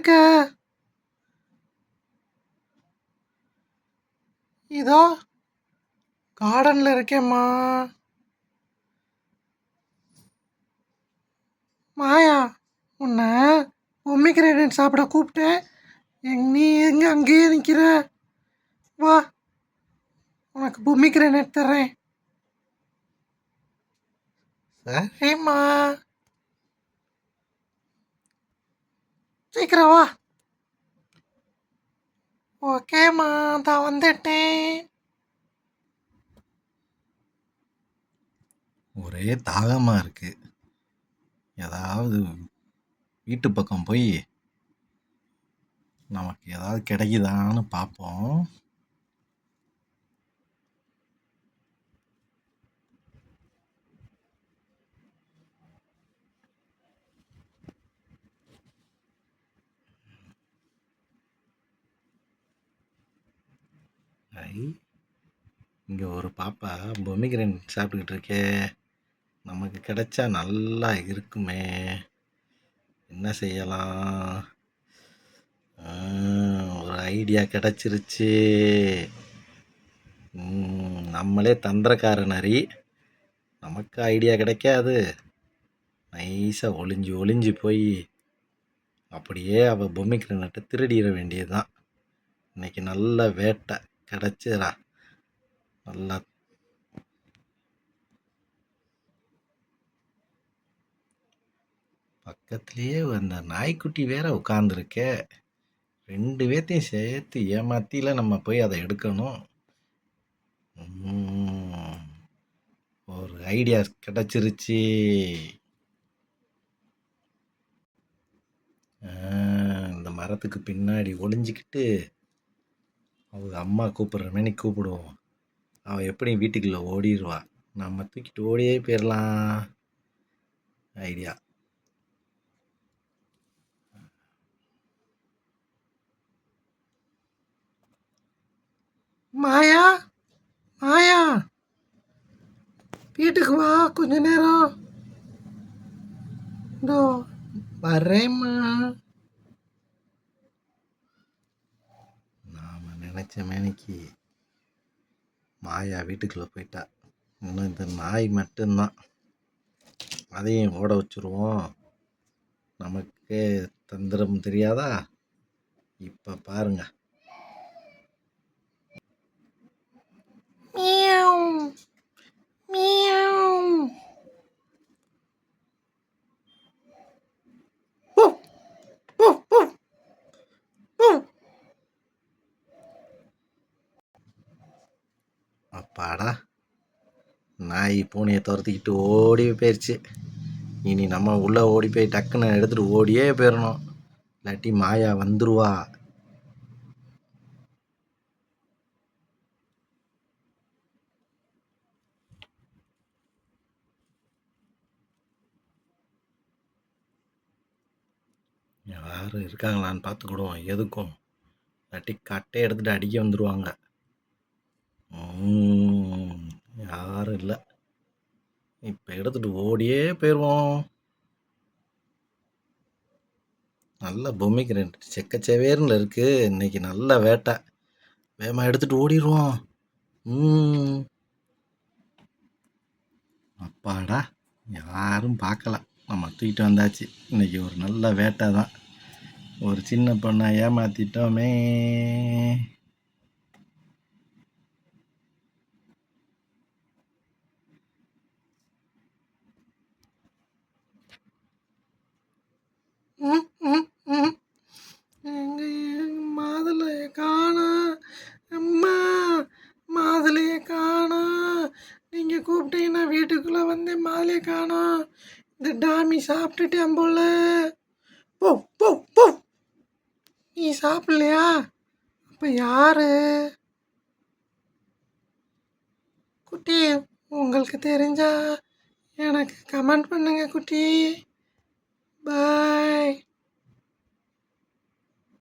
இருக்க? இதோ கார்டன்ல இருக்கேம்மா. மாயா, உன்னை பொம்மிகிரேனேட் சாப்பிட கூப்பிட்டேன். நீ எங்க அங்கேயே நிற்கிற? வா, உனக்கு பொம்மிகிரேனேட் தர்றேன். சரிம்மா, சீக்கிரம் வா. ஓகேம்மா, தான் வந்துட்டேன். ஒரே தாகமாக இருக்கு. ஏதாவது வீட்டு பக்கம் போய் நமக்கு ஏதாவது கிடைக்குதான்னு பார்ப்போம். இங்கே ஒரு பாப்பா பொம்மிகிரேனேட் சாப்பிட்டுக்கிட்டு இருக்கே. நமக்கு கிடைச்சா நல்லா இருக்குமே. என்ன செய்யலாம்? ஒரு ஐடியா கிடச்சிருச்சு. நம்மளே தந்திரக்கார நரி, நமக்கு ஐடியா கிடைக்காது. நைஸாக ஒளிஞ்சு ஒளிஞ்சு போய் அப்படியே அவள் பொம்மிகிரேனேட்டை திருடிட வேண்டியதுதான். இன்னைக்கு நல்ல வேட்டை கிடச்சிடா. நல்லா பக்கத்துலேயே அந்த நாய்க்குட்டி வேற உட்காந்துருக்கே. 2 பேர்த்தையும் சேர்த்து ஏமாத்தில நம்ம போய் அதை எடுக்கணும். ஒரு ஐடியா கிடச்சிருச்சு. இந்த மரத்துக்கு பின்னாடி ஒளிஞ்சிக்கிட்டு அவங்க அம்மா கூப்பிட்ற மாரி கூப்பிடுவோம். அவள் எப்படி வீட்டுக்குள்ளே ஓடிடுவா. நம்ம தூக்கிட்டு ஓடியே போயிடலாம். ஐடியா. மாயா, மாயா, வீட்டுக்கு வா, கொஞ்ச நேரம். இதோ வரேம்மா. நாம் நினச்ச மேனிக்கு மாயா வீட்டுக்குள்ளே போயிட்டா. இன்னும் இந்த நாய் மட்டும்தான். அதையும் ஓட வச்சுருவோம். நமக்கு தந்திரம் தெரியாதா? இப்போ பாருங்க. அப்பாடா, நாய் பூனையை துரத்திக்கிட்டு ஓடி போயிடுச்சு. இனி நம்ம உள்ளே ஓடி போய் டக்குன்னு எடுத்துகிட்டு ஓடியே போயிடணும். இல்லாட்டி மாயா வந்துருவா. யாரும் இருக்காங்களான்னு பார்த்துக்கிடுவோம். எதுக்கும் இல்லாட்டி கட்டையை எடுத்துகிட்டு அடிக்க வந்துடுவாங்க. யாரும் இல்லை. இப்போ எடுத்துகிட்டு ஓடியே போயிடுவோம். நல்ல பொம்மிகிரேனேட் செக்கச்சவேர்னு இருக்குது. இன்னைக்கு நல்ல வேட்டை. வேகமாக எடுத்துகிட்டு ஓடிடுவோம். அப்பாடா, யாரும் பார்க்கல. நம்ம தூக்கிட்டு வந்தாச்சு. இன்னைக்கு ஒரு நல்ல வேட்டை தான். ஒரு சின்ன பொண்ணை ஏமாற்றிட்டோமே. மாதுளையை காணோம். அம்மா, மாதுளையை காணோம். நீங்கள் கூப்பிட்டீங்கன்னா வீட்டுக்குள்ளே வந்து மாதுளையை காணோம். இந்த டாமி சாப்பிட்டுட்டேன் போல. போ போ போ. நீ சாப்பிடலையா? அப்போ யாரு? குட்டி, உங்களுக்கு தெரிஞ்சா எனக்கு கமெண்ட் பண்ணுங்க குட்டி. பாய்.